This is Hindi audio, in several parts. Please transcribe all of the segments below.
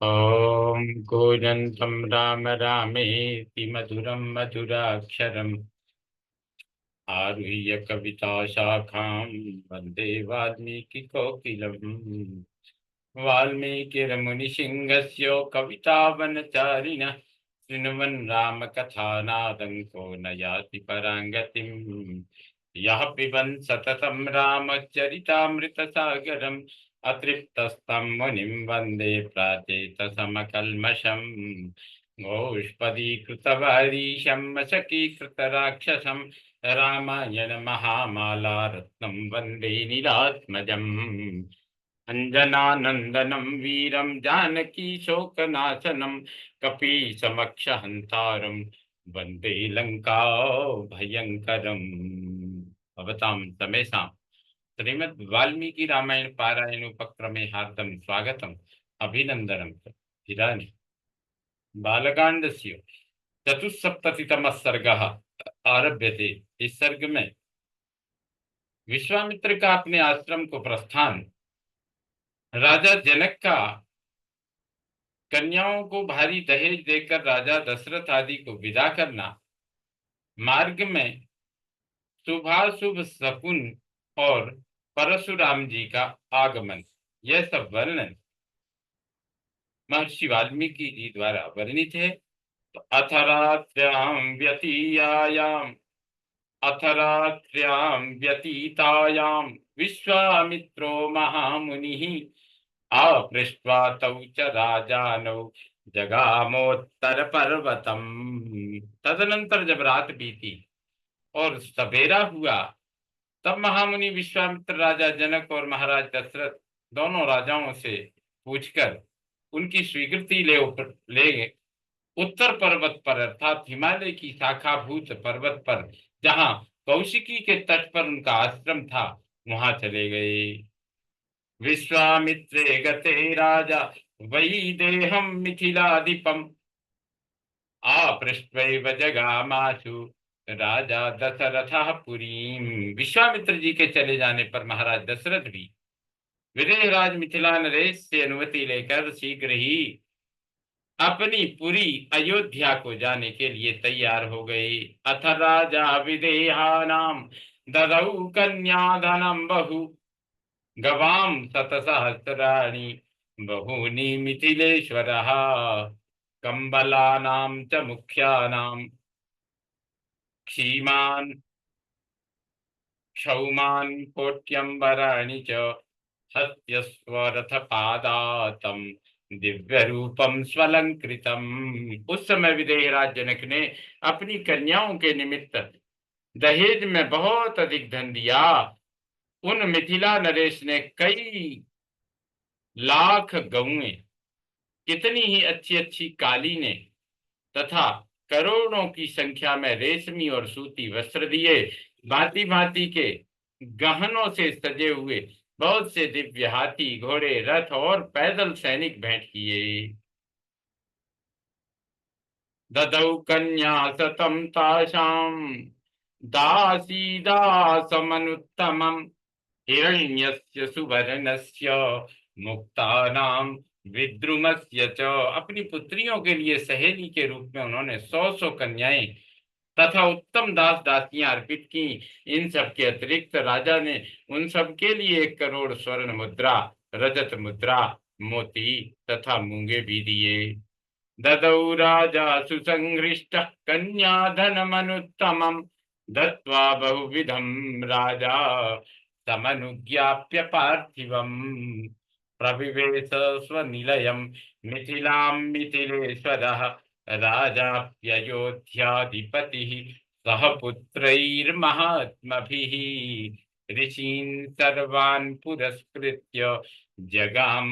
ॐ कूजन्तं राम रामेति मधुरं मधुराक्षरम् आरुह्य कविताशाखां वन्दे वाल्मीकिकोकिलम्। वाल्मीकिर्मुनिसिंहस्य कवितावनचारिणः शृण्वन् रामकथानादं को न याति पराङ्गतिम्। यः पिबन् सततं रामचरितामृतसागरम् अतृप्तस्तं मुनिं वन्दे प्राचेतसमकल्मषम्। गोष्पदीकृतवारीशं मशकीकृतराक्षसं रामायण महामाला रत्नं वन्दे नीलात्मजम्। अंजनानंदनं वीरं जानकी शोकनाशनं कपीसमक्षहन्तारं वन्दे लंका भयंकरम्। भवतां समेषां श्रीमद् वाल्मीकि रामायण पारायण उपक्रमे हार्दं स्वागतम् अभिनन्दनं च। इदानीं बालकाण्डस्य चतुस्सप्ततितमः सर्गः आरभ्यते। इस सर्ग में विश्वामित्र का अपने आश्रम को प्रस्थान, राजा जनक का कन्याओं को भारी दहेज देकर राजा दशरथ आदि को विदा करना, मार्ग में शुभाशुभ शकुन और परशुराम जी का आगमन, यह सब वर्णन महर्षि वाल्मीकि जी द्वारा वर्णित है। तो अथरात्र्यां व्यतीतायां विश्वामित्रो महामुनिः आपृष्ट्वा तौ च राजानौ जगामोत्तर पर्वतम। तदनंतर जब रात बीती और सवेरा हुआ, तब महामुनि विश्वामित्र राजा जनक और महाराज दशरथ दोनों राजाओं से पूछकर उनकी स्वीकृति ले उत्तर पर्वत पर अर्थात हिमालय की शाखाभूत पर्वत पर, जहां कौशिकी के तट पर उनका आश्रम था, वहां चले गए। विश्वामित्रे गते राजा वैदेहं मिथिलाधिपम् आपृष्ट्वैव जगामाशु राजा दशरथः पुरीम। विश्वामित्र जी के चले जाने पर महाराज दशरथ भी विदेहराज मिथिला नरेश से अनुमति लेकर शीघ्र ही अपनी पुरी अयोध्या को जाने के लिए तैयार हो गए। अथ राजा विदेहानां ददौ कन्याधनं बहु गवां शतसहस्राणि बहूनि मिथिलेश्वरः कंबलानां च मुख्यानां क्षीमान् क्षौमान् कोट्यंबराणि च हत्यस्वरथपादातं दिव्य रूपम स्वलंकृतम। उस समय विदेहराज जनक ने अपनी कन्याओं के निमित्त दहेज में बहुत अधिक धन दिया। उन मिथिला नरेश ने कई लाख गौएं, कितनी ही अच्छी अच्छी कालीने तथा करोड़ों की संख्या में रेशमी और सूती वस्त्र दिए। भांति भांति के गहनों से सजे हुए बहुत से दिव्य हाथी, घोड़े, रथ और पैदल सैनिक भेंट किए। ददौ कन्या सतम तासाम दासी दासमनुत्तमम् हिरण्यस्य सुवर्णस्य मुक्तानाम विद्रुमस्य च। अपनी पुत्रियों के लिए सहेली के रूप में उन्होंने 100 कन्याएं तथा उत्तम दास दासियां अर्पित की। इन सब के अतिरिक्त राजा ने उन सब के लिए 1 करोड़ स्वर्ण मुद्रा, रजत मुद्रा, मोती तथा मूंगे भी दिए। ददौ राजा सुसंहृष्ट कन्याधनमनुत्तमम् दत्वा बहुविधं राजा समनुज्ञाप्य पार्थिवम् प्रविवेश स्वनिलयं मिथिलां मिथिलेश्वरः राजाप्ययोध्याधिपतिः सह पुत्रैर्महात्मभिः ऋषीन् सर्वान् पुरस्कृत्य जगाम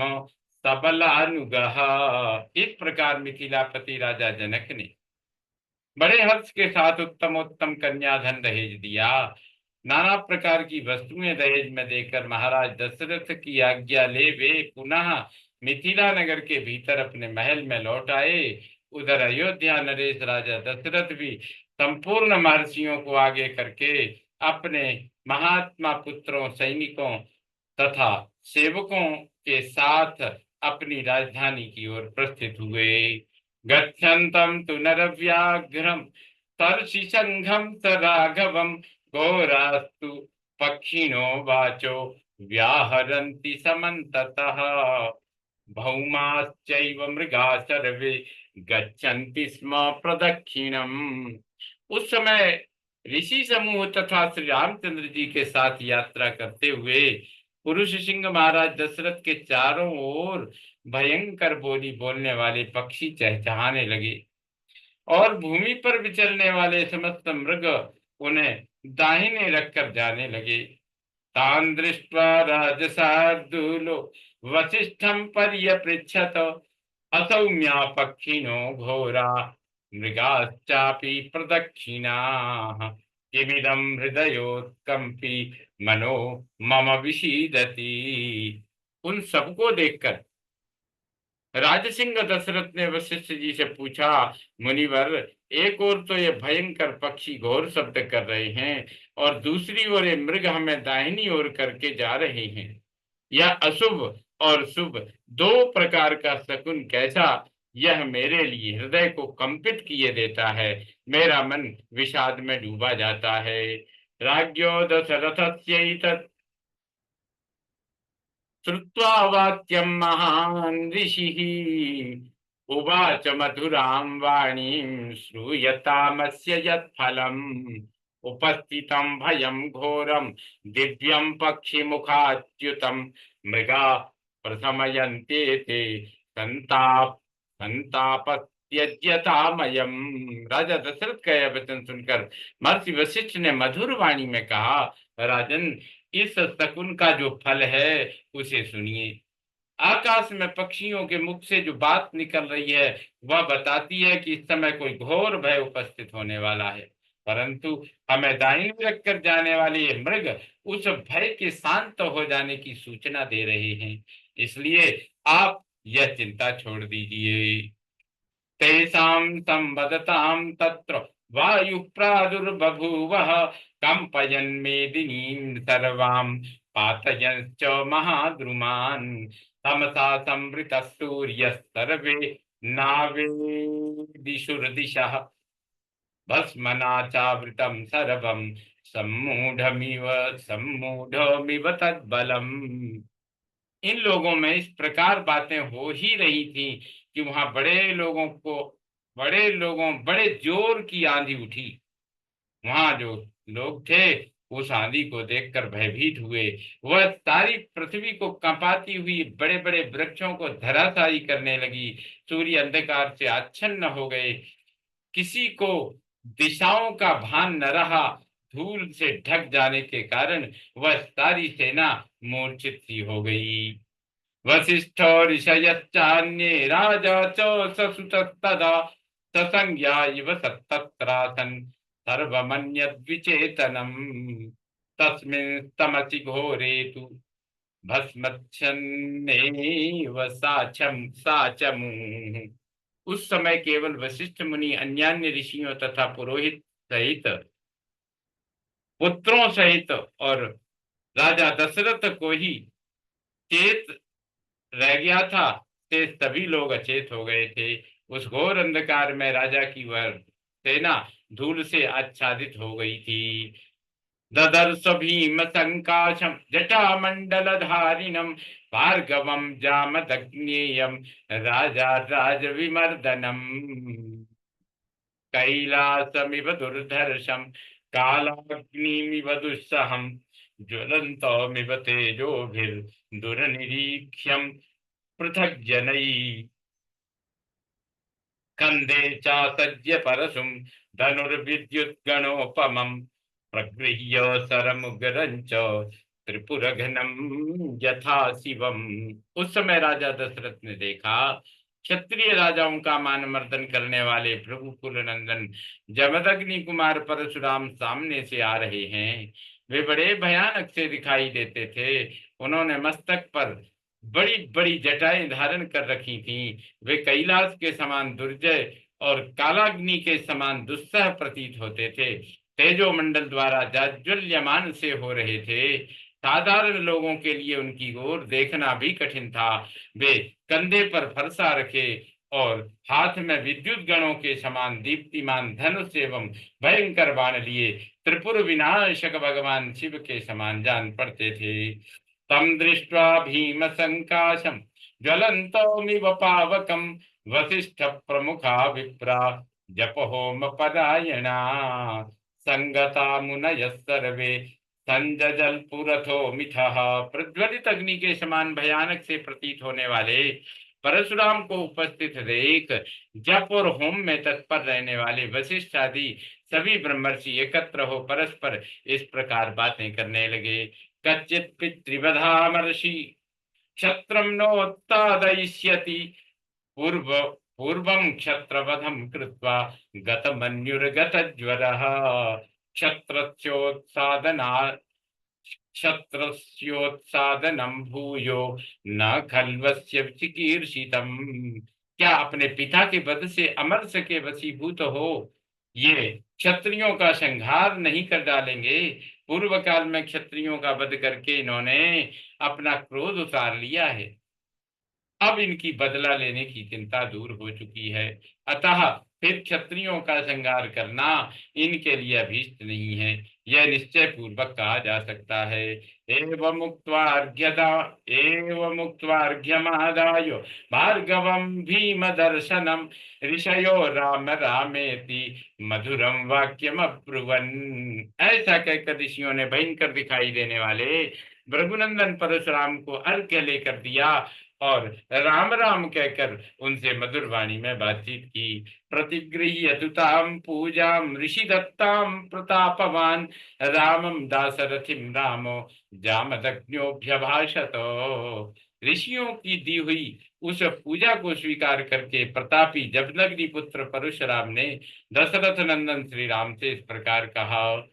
सबलानुगः। इस प्रकार मिथिलापति राजा जनक ने बड़े हर्ष के साथ उत्तमोत्तम कन्याधन दहेज दिया। नाना प्रकार की वस्तुएं दहेज में देकर महाराज दशरथ की आज्ञा ले वे पुनः मिथिला नगर के भीतर अपने महल में लौट आए। उधर अयोध्या नरेश राजा दशरथ भी संपूर्ण महर्षियों को आगे करके अपने महात्मा पुत्रों, सैनिकों तथा सेवकों के साथ अपनी राजधानी की ओर प्रस्थित हुए। गच्छन्तं तु नरव्याघ्रं तर्षिसंघं स राघवं घोरास्तु पक्षिणो वाचो व्याहरन्ति समन्ततः भौमाश्चैव मृगा सर्वे गच्छन्ति स्म प्रदक्षिणम्। उस समय ऋषि समूह तथा श्री रामचंद्र जी के साथ यात्रा करते हुए पुरुष सिंह महाराज दशरथ के चारों ओर भयंकर बोली बोलने वाले पक्षी चहचहाने लगे और भूमि पर विचरने वाले समस्त मृग उन्हें दाहिने रखकर जाने लगे। तान् दृष्ट्वा राजशार्दूलो वसिष्ठं पर्यपृच्छत असौम्या पक्षिणो घोरा मृगाश्चापि प्रदक्षिणाः किमिदं हृदयोत्कंपी मनो मम विषीदति। उन सबको देखकर राजसिंह दशरथ ने वशिष्ठ जी से पूछा, मुनिवर, एक ओर तो ये भयंकर पक्षी घोर शब्द कर रहे हैं और दूसरी ओर ये मृग हमें दाहिनी ओर करके जा रहे हैं। यह अशुभ और शुभ दो प्रकार का शकुन कैसा, यह मेरे लिए हृदय को कंपित किए देता है। मेरा मन विषाद में डूबा जाता है। राज्ञो दशरथस्यैतत् श्रुत्वा वाक्यं महान् ऋषिः उवाच मधुरां वाणीं श्रूयतामस्य यत्फलम् उपस्थितं भयं घोरं दिव्यं पक्षिमुखाच्युतं मृगा प्रशमयन्ते ते संतापत्यज्यतामयम्। राजा दशरथ का यह वचन सुनकर महर्षि वशिष्ठ ने मधुर वाणी में कहा, राजन, इस शकुन का जो फल है उसे सुनिए। आकाश में पक्षियों के मुख से जो बात निकल रही है वह बताती है कि इस समय कोई घोर भय उपस्थित होने वाला है, परंतु हमें दाहिने रखकर जाने वाले ये मृग उस भय के शांत हो जाने की सूचना दे रहे हैं। इसलिए आप यह चिंता छोड़ दीजिए। तेषां संवदतां तत्र वायु प्रादुर्बभूवः कंपयन् मेदिनीं सर्वां पातयश्च महाद्रुमान् तमसा संवृतः सूर्यः सर्वे नावेदिशुर्दिशः भस्मना चावृतं सर्वं सम्मूढ़मिव सम्मूढ़मिव तद्बलम्। इन लोगों में इस प्रकार बातें हो ही रही थी कि वहां बड़े जोर की आंधी उठी। वहां जो लोग थे उस आंधी को देखकर भयभीत हुए। वह सारी पृथ्वी को कंपाती हुई बड़े बड़े वृक्षों को धराशायी करने लगी। सूर्य अंधकार से आच्छन्न हो गए। किसी को दिशाओं का भान न रहा। धूल से ढक जाने के कारण वह सारी सेना मूर्छित सी हो गई। वसिष्ठो ऋषयश्चान्ये राजा च ससुतस्तदा ससंज्ञा इव तत्रासन् सर्वमन्यद्विचेतनम् तस्मिन् तमसि घोरे तु भस्मच्छन्नेव साचमुः। उस समय केवल वशिष्ठ मुनि अन्यान्य ऋषियों तथा पुरोहित सहित पुत्रों सहित और राजा दशरथ को ही चेत रह गया था। ते सभी लोग अचेत हो गए थे। उस घोर अंधकार में राजा की वह सेना धूल से आच्छादित हो गई थी। ददर्श भीम संकाशम जटामंडलधारिणम भार्गवम जामदग्नेयम राजा राजविमर्दनम कैलासमिव दुर्धर्षम कालाग्निमिव दुस्सहम ज्वलन्तमिव तेजोभिर्दुर्निरीक्ष्यं पृथक् जनैः कंदे चासज्य परशुं धनुर्विद्युद्गणोपमं प्रगृह्य सरमुग्रञ्च त्रिपुरघ्नं यथा शिवम्। उस समय राजा दशरथ ने देखा क्षत्रिय राजाओं का मान मर्दन करने वाले भृगुकुल नंदन जमदग्नि कुमार परशुराम सामने से आ रहे हैं। वे बड़े भयानक से दिखाई देते थे। उन्होंने मस्तक पर बड़ी बड़ी जटाएं धारण कर रखी थीं। वे कैलाश के समान दुर्जय और कालाग्नि के समान दुस्सह प्रतीत होते थे। तेजो मंडल द्वारा जाज्वल्यमान से हो रहे थे। साधारण लोगों के लिए उनकी ओर देखना भी कठिन था। वे कंधे पर फरसा रखे और हाथ में विद्युत गणों के समान दीप्तिमान धनुष एवं भयंकर बाण लिए त्रिपुर विनाशक भगवान शिव के समान जान पड़ते थे। तम दृष्ट्वा भीम संकाशम ज्वलंतमिव पावकम वसिष्ठ प्रमुखा विप्रा जप होम परायणा संगता मुनय सर्वे संजल पुरथो मिथः। प्रज्वलित अग्नि के समान भयानक से प्रतीत होने वाले परशुराम को उपस्थित देख जप और होम में तत्पर रहने वाले वशिष्ठ आदि सभी ब्रह्मर्षि एकत्र हो परस्पर इस प्रकार बातें करने लगे। कच्चित पितृवधामर्षि क्षत्रम नोत्तादयिष्यति पूर्व पूर्वं क्षत्रवधं कृत्वा गतमन्युर्गतज्वरः क्षत्रस्योत्सादना क्षत्रस्योत्सादनं भूयो न खल्वस्य चिकीर्षितम्। क्या अपने पिता के वध से अमरस के वशीभूत हो ये क्षत्रियों का संहार नहीं कर डालेंगे? पूर्व काल में क्षत्रियों का वध करके इन्होंने अपना क्रोध उतार लिया है। अब इनकी बदला लेने की चिंता दूर हो चुकी है। अतः फिर क्षत्रियों का संहार करना इनके लिए अभीष्ट नहीं है, यह निश्चय पूर्वक कहा जा सकता है। एवं मुक्त्वार्घ्यमादाय भार्गवं भीम दर्शनम ऋषयो राम रामेति मधुरम वाक्यम अब्रुवन। ऐसा कहकर ऋषियों ने भयंकर दिखाई देने वाले भृगुनंदन परशुराम को अर्घ्य लेकर दिया और राम राम कहकर उनसे मधुर वाणी में बातचीत की। प्रतिगृह्य तुताम पूजाम ऋषि दत्ताम प्रतापवान रामम दासरथिम रामो जामदग्न्योऽभ्यभाषत। ऋषियों की दी हुई उस पूजा को स्वीकार करके प्रतापी जमदग्नि पुत्र परशुराम ने दशरथ नंदन श्री राम से इस प्रकार कहा।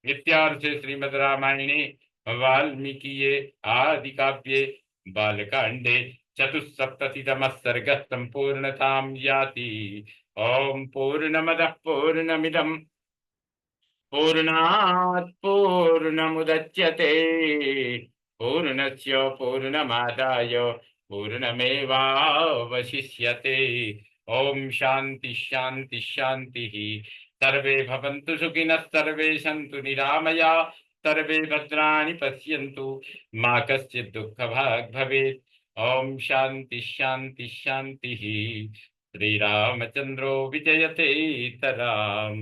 इत्यार्थ श्रीमद् रामायणे वाल्मीकिये आदि काव्ये बालकांडे चतुस्सप्ततितमः सर्गः सम्पूर्णतां याति। ओम पूर्णमदः पूर्णमिदं पूर्णात् पूर्णमुदच्यते पूर्णस्य पूर्णमादाय पूर्णमेवावशिष्यते। ओम शांति शांति शांति। सर्वे भवन्तु सुखिनः सर्वे सन्तु निरामया सर्वे भद्राणि पश्यन्तु मा कश्चित् दुःखभाग् भवेत्। ओम शांति शांति शांति। श्रीरामचंद्रो विजयते तराम।